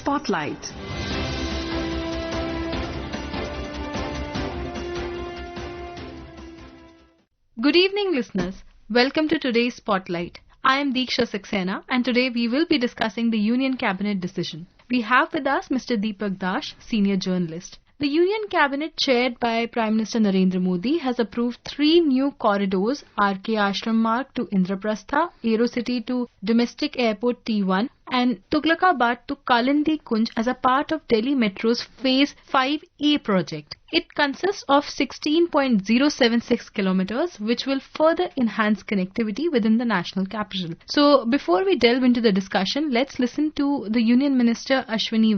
Spotlight. Good evening, listeners. Welcome to today's Spotlight. I am Deeksha Saksena, and today we will be discussing the Union Cabinet decision. We have with us Mr. Deepak Dash, senior journalist. The Union Cabinet, chaired by Prime Minister Narendra Modi, has approved 3 new corridors: RK Ashram Marg to Indraprastha, Aerocity to Domestic Airport T1, and Tughlakabad to Kalindi Kunj as a part of Delhi Metro's Phase 5A project. It consists of 16.076 kilometers, which will further enhance connectivity within the national capital. So, before we delve into the discussion, let's listen to the Union Minister Akashvani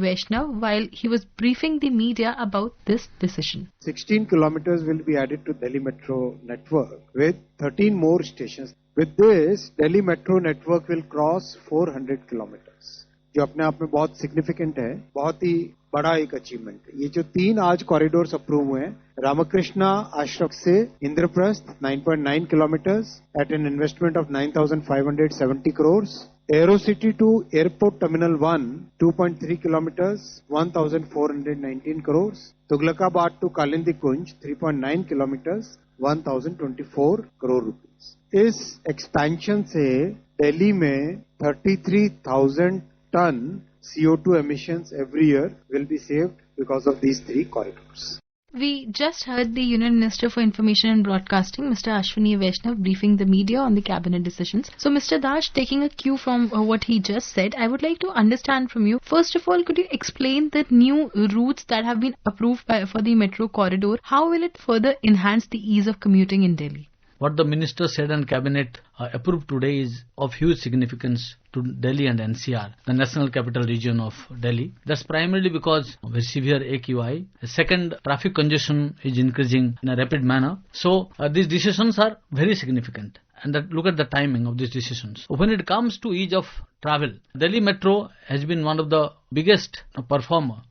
while he was briefing the media about this decision. 16 kilometers will be added to Delhi Metro network with 13 more stations. With this, Delhi Metro network will cross 400 kilometers, जो अपने आप में बहुत significant है, बहुत ही बड़ा एक achievement है. ये जो 3 आज कॉरिडोर्स अप्रूव हुए हैं, रामकृष्णा आश्रम से Indraprastha 9.9 kilometers at an investment of 9,570 crores. Aerocity to Airport Terminal 1, 2.3 kilometers, 1,419 crores. Tughlakabad to Kalindi Kunj, 3.9 kilometers, 1,024 crore rupees. इस एक्सपेंशन से दिल्ली में 33,000 ton CO2 emissions every year will be saved because of these 3 corridors. We just heard the Union Minister for Information and Broadcasting, Mr. Akashvani Vaishnav, briefing the media on the cabinet decisions. So, Mr. Dash, taking a cue from what he just said, I would like to understand from you. First of all, could you explain the new routes that have been approved for the metro corridor? How will it further enhance the ease of commuting in Delhi? What the Minister said and Cabinet approved today is of huge significance to Delhi and NCR, the National Capital Region of Delhi. That's primarily because of a severe AQI. Second, traffic congestion is increasing in a rapid manner. So these decisions are very significant. And look at the timing of these decisions. When it comes to ease of travel, Delhi Metro has been one of the biggest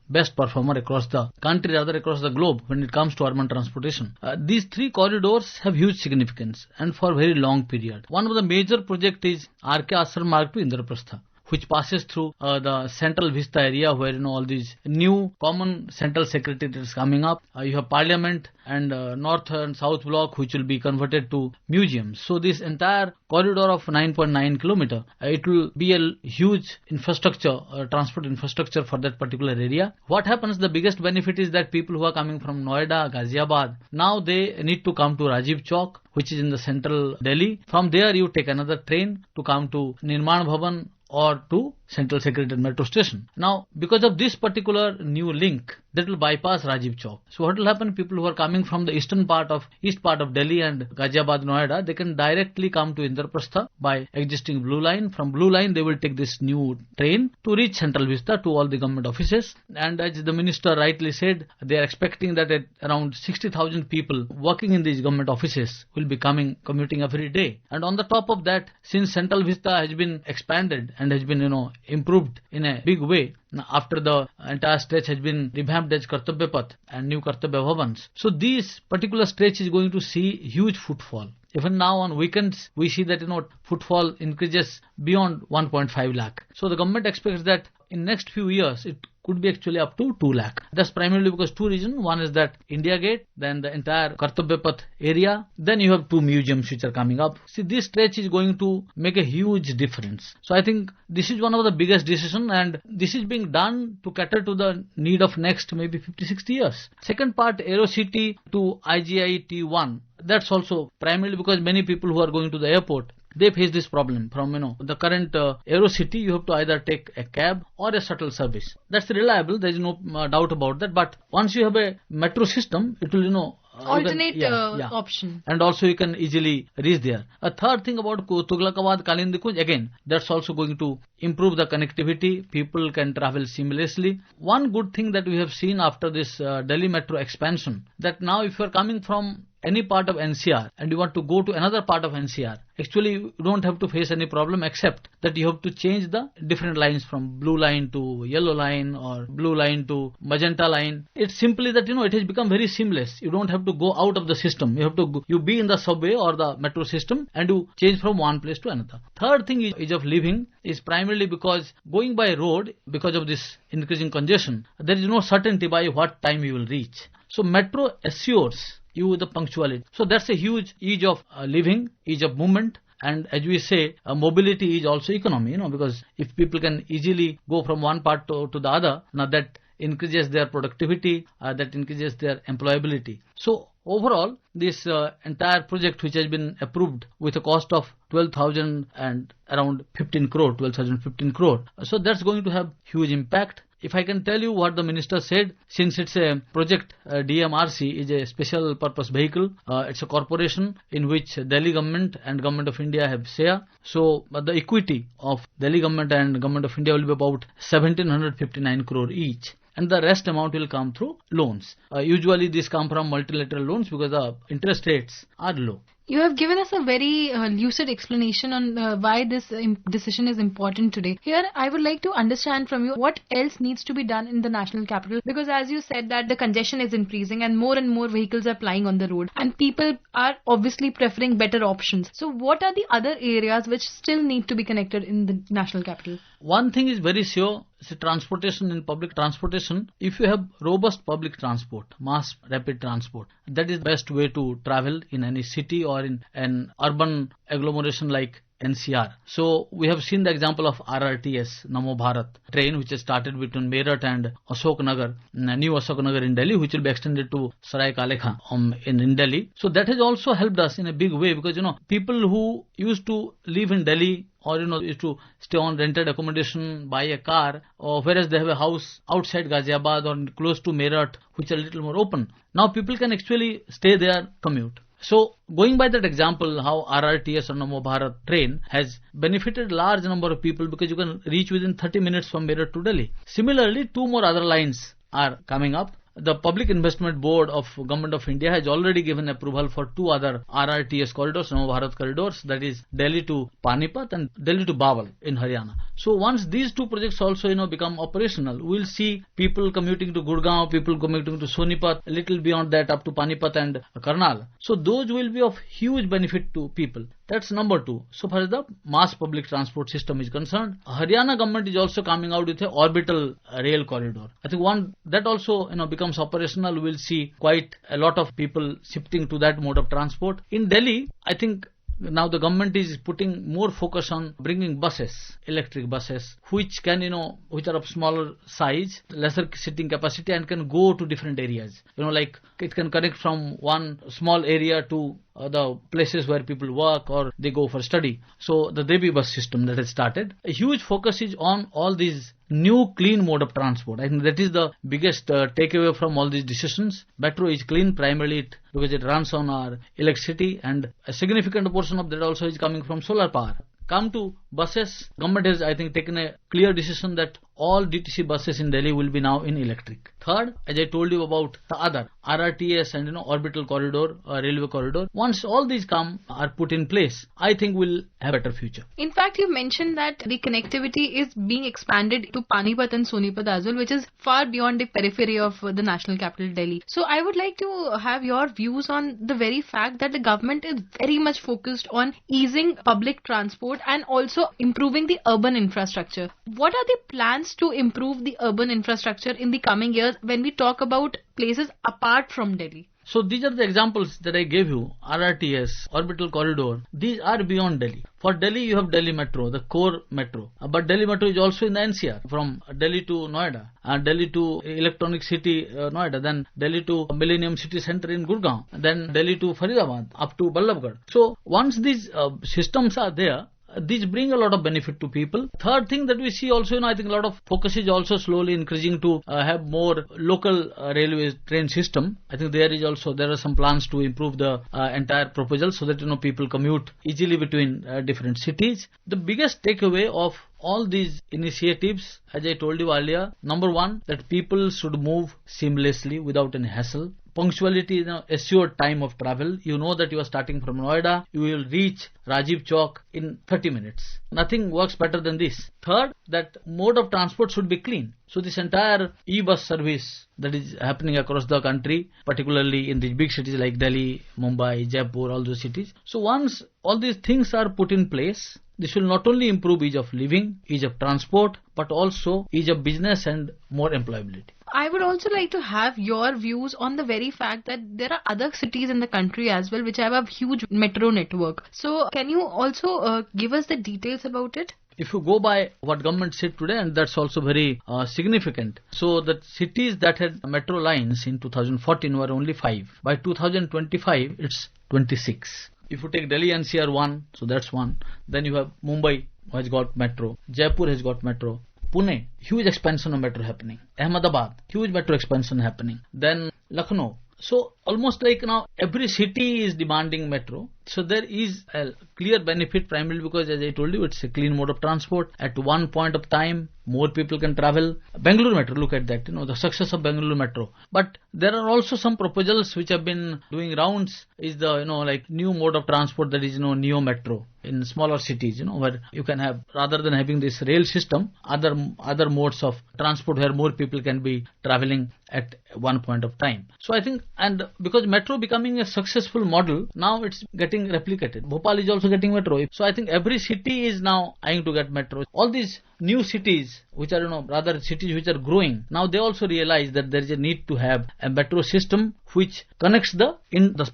best performer across the country, rather across the globe when it comes to urban transportation. These 3 corridors have huge significance and for a very long period. One of the major project is RK Ashram Marg to Indraprastha, which passes through the Central Vista area where all these new common central secretariat is coming up. You have Parliament and North and South Block, which will be converted to museums. So this entire corridor of 9.9 kilometer, it will be a huge infrastructure, transport infrastructure for that particular area. What happens, the biggest benefit is that people who are coming from Noida, Ghaziabad, now they need to come to Rajiv Chowk, which is in the central Delhi. From there you take another train to come to Nirman Bhavan or to Central Secretariat Metro Station. Now, because of this particular new link, that will bypass Rajiv Chowk. So what will happen, people who are coming from the east part of Delhi and Ghaziabad, Noida, they can directly come to Indraprastha by existing Blue Line. From Blue Line, they will take this new train to reach Central Vista to all the government offices. And as the minister rightly said, they are expecting that around 60,000 people working in these government offices will be commuting every day. And on the top of that, since Central Vista has been expanded and has been, improved in a big way, after the entire stretch has been revamped as Kartavya Path and new Kartavya Bhavans. So this particular stretch is going to see huge footfall. Even now on weekends, we see that footfall increases beyond 1.5 lakh. So the government expects that in next few years, it could be actually up to 2 lakh. That's primarily because 2 reasons. One is that India Gate, then the entire Kartavya Path area, then you have 2 museums which are coming up. See, this stretch is going to make a huge difference. So I think this is one of the biggest decisions, and this is being done to cater to the need of next maybe 50-60 years. Second part, Aerocity to IGI T1. That's also primarily because many people who are going to the airport, they face this problem. From the current Aerocity, you have to either take a cab or a shuttle service. That's reliable, there is no doubt about that. But once you have a metro system, it will alternate option. And also you can easily reach there. A third thing about Tughlakabad, Kalindi Kunj, again, that's also going to improve the connectivity. People can travel seamlessly. One good thing that we have seen after this Delhi Metro expansion, that now if you are coming from any part of NCR and you want to go to another part of NCR, actually you don't have to face any problem except that you have to change the different lines from blue line to yellow line or blue line to magenta line. It's simply that it has become very seamless. You don't have to go out of the system. You have to you be in the subway or the metro system and you change from one place to another. Third thing is ease of living is primarily because going by road, because of this increasing congestion, there is no certainty by what time you will reach. So metro assures you the punctuality. So that's a huge ease of living, ease of movement. And as we say, mobility is also economy, because if people can easily go from one part to the other, now that increases their productivity, that increases their employability. So overall, this entire project which has been approved with a cost of 12,000 and around 15 crore, 12,015 crore. So that's going to have huge impact. If I can tell you what the minister said, since it's a project, DMRC is a special purpose vehicle. It's a corporation in which Delhi government and government of India have share. So the equity of Delhi government and government of India will be about 1,759 crore each. And the rest amount will come through loans. Usually these come from multilateral loans because the interest rates are low. You have given us a very lucid explanation on why this decision is important today. Here, I would like to understand from you what else needs to be done in the national capital, because as you said that the congestion is increasing and more vehicles are plying on the road and people are obviously preferring better options. So what are the other areas which still need to be connected in the national capital? One thing is very sure, transportation. In public transportation, if you have robust public transport, mass rapid transport, that is the best way to travel in any city or in an urban agglomeration like NCR. So we have seen the example of RRTS, Namo Bharat train, which has started between Meerut and Ashok Nagar, new Ashok Nagar in Delhi, which will be extended to Sarai Kale Khan in Delhi. So that has also helped us in a big way because, people who used to live in Delhi or used to stay on rented accommodation, buy a car, or whereas they have a house outside Ghaziabad or close to Meerut, which are a little more open. Now people can actually stay there, commute. So going by that example, how RRTS or Namo Bharat train has benefited large number of people because you can reach within 30 minutes from Meerut to Delhi. Similarly, 2 more other lines are coming up. The Public Investment Board of Government of India has already given approval for 2 other RRTS corridors, Namo Bharat corridors, that is Delhi to Panipat and Delhi to Bawal in Haryana. So once these 2 projects also become operational, we will see people commuting to Gurgaon, people commuting to Sonipat, a little beyond that up to Panipat and Karnal. So those will be of huge benefit to people. That's number 2. So far as the mass public transport system is concerned, Haryana government is also coming out with a orbital rail corridor. I think one that also becomes operational, we'll see quite a lot of people shifting to that mode of transport. In Delhi, I think now the government is putting more focus on bringing buses, electric buses, which can, which are of smaller size, lesser sitting capacity and can go to different areas. Like it can connect from one small area to the places where people work or they go for study. So the Devi bus system that has started, a huge focus is on all these new clean mode of transport. I think that is the biggest takeaway from all these decisions. Metro is clean primarily because it runs on our electricity and a significant portion of that also is coming from solar power. Come to buses, government has I think taken a clear decision that all DTC buses in Delhi will be now in electric. Third, as I told you about the other RRTS and orbital corridor, railway corridor. Once all these are put in place, I think we'll have a better future. In fact, you mentioned that the connectivity is being expanded to Panipat and Sonipat as well, which is far beyond the periphery of the national capital Delhi. So I would like to have your views on the very fact that the government is very much focused on easing public transport and also improving the urban infrastructure. What are the plans to improve the urban infrastructure in the coming years when we talk about places apart from Delhi? So these are the examples that I gave you, RRTS, orbital corridor. These are beyond Delhi. For Delhi, you have Delhi Metro, the core metro. But Delhi Metro is also in the NCR, from Delhi to Noida, Delhi to Electronic City Noida, then Delhi to Millennium City Center in Gurgaon, then Delhi to Faridabad, up to Ballabgarh. So once these systems are there, these bring a lot of benefit to people. Third thing that we see also, I think a lot of focus is also slowly increasing to have more local railway train system. I think there are some plans to improve the entire proposal so that people commute easily between different cities. The biggest takeaway of all these initiatives, as I told you earlier, number 1, that people should move seamlessly without any hassle. punctuality, assured time of travel. You know that you are starting from Noida, you will reach Rajiv Chowk in 30 minutes. Nothing works better than this. Third, that mode of transport should be clean. So this entire e-bus service that is happening across the country, particularly in the big cities like Delhi, Mumbai, Jaipur, all those cities. So once all these things are put in place, this will not only improve ease of living, ease of transport, but also ease of business and more employability. I would also like to have your views on the very fact that there are other cities in the country as well which have a huge metro network. So can you also give us the details about it? If you go by what government said today, and that's also very significant. So the cities that had metro lines in 2014 were only 5. By 2025, it's 26. If you take Delhi NCR 1, so that's 1. Then you have Mumbai has got metro. Jaipur has got metro. Pune, huge expansion of metro happening. Ahmedabad, huge metro expansion happening. Then Lucknow. So almost like now every city is demanding metro. So there is a clear benefit primarily because, as I told you, it's a clean mode of transport. At one point of time, more people can travel. Bengaluru Metro, look at that, the success of Bengaluru Metro. But there are also some proposals which have been doing rounds, is the, like new mode of transport, that is, Neo Metro in smaller cities, where you can have, rather than having this rail system, other modes of transport where more people can be traveling at one point of time. So I think, and because metro becoming a successful model, now it's getting replicated. Bhopal is also getting metro. So I think every city is now eyeing to get metro. All these new cities, which are, rather cities which are growing, now they also realize that there is a need to have a metro system which connects the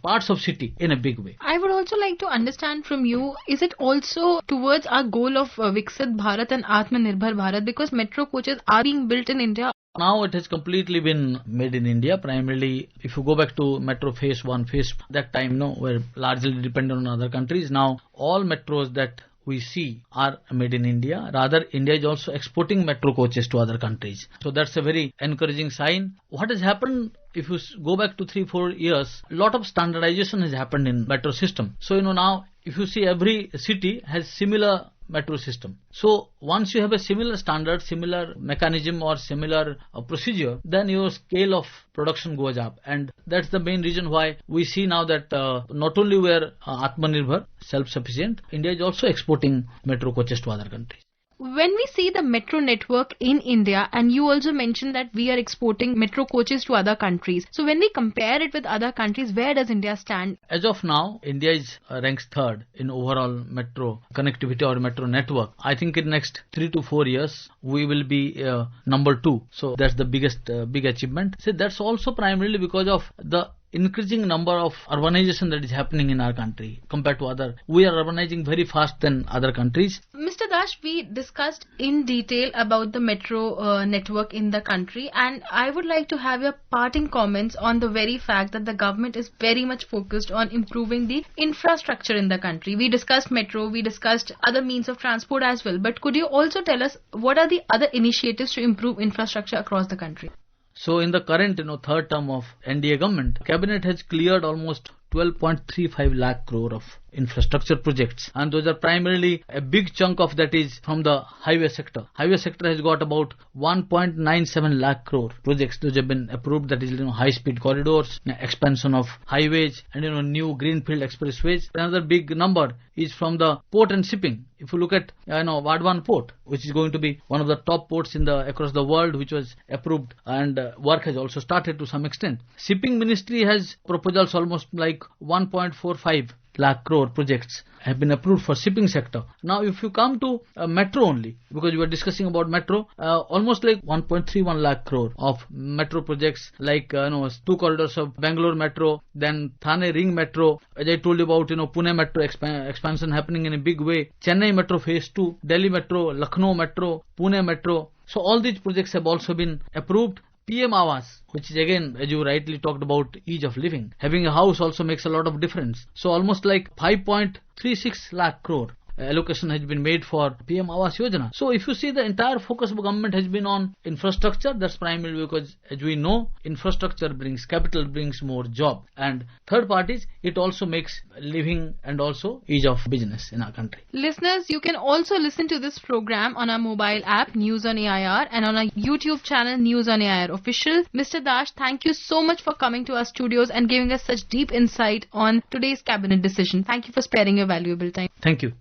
parts of city in a big way. I would also like to understand from you, is it also towards our goal of Viksit Bharat and Atmanirbhar Bharat, because metro coaches are being built in India? Now it has completely been made in India. Primarily, if you go back to metro phase 1, that time, were largely dependent on other countries. Now all metros that we see are made in India. Rather, India is also exporting metro coaches to other countries. So that's a very encouraging sign. What has happened, if you go back to 3-4 years, a lot of standardization has happened in metro system. So, now if you see, every city has similar metro system. So once you have a similar standard, similar mechanism or similar procedure, then your scale of production goes up. And that's the main reason why we see now that not only we are Atmanirbhar, self-sufficient, India is also exporting metro coaches to other countries. When we see the metro network in India, and you also mentioned that we are exporting metro coaches to other countries. So when we compare it with other countries, where does India stand? As of now, India is ranks 3rd in overall metro connectivity or metro network. I think in next 3 to 4 years, we will be number 2. So that's the biggest big achievement. So that's also primarily because of the increasing number of urbanization that is happening in our country compared to other. We are urbanizing very fast than other countries. Mr. Dash, we discussed in detail about the metro network in the country, and I would like to have your parting comments on the very fact that the government is very much focused on improving the infrastructure in the country. We discussed metro, we discussed other means of transport as well, but could you also tell us what are the other initiatives to improve infrastructure across the country? So in the current, third term of NDA government, cabinet has cleared almost 12.35 lakh crore of infrastructure projects, and those are primarily, a big chunk of that is from the highway sector. Highway sector has got about 1.97 lakh crore projects which have been approved, that is high speed corridors, expansion of highways, and new greenfield expressways. Another big number is from the port and shipping. If you look at Vadhavan port, which is going to be one of the top ports across the world, which was approved, and work has also started to some extent. Shipping ministry has proposals almost like 1.45 lakh crore projects have been approved for shipping sector. Now if you come to metro only, because we were discussing about metro, almost like 1.31 lakh crore of metro projects, like 2 corridors of Bangalore metro, then Thane ring metro, as I told you about Pune metro expansion happening in a big way, Chennai metro phase 2, Delhi metro, Lucknow metro, Pune metro. So all these projects have also been approved. PM Awas, which is again, as you rightly talked about, ease of living. Having a house also makes a lot of difference. So almost like 5.36 lakh crore allocation has been made for PM Awas Yojana. So if you see, the entire focus of government has been on infrastructure. That's primarily because, as we know, infrastructure brings capital, brings more job. And third part is, it also makes living and also ease of business in our country. Listeners, you can also listen to this program on our mobile app News on AIR and on our YouTube channel News on AIR Official. Mr. Dash, thank you so much for coming to our studios and giving us such deep insight on today's cabinet decision. Thank you for sparing your valuable time. Thank you.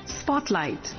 Spotlight.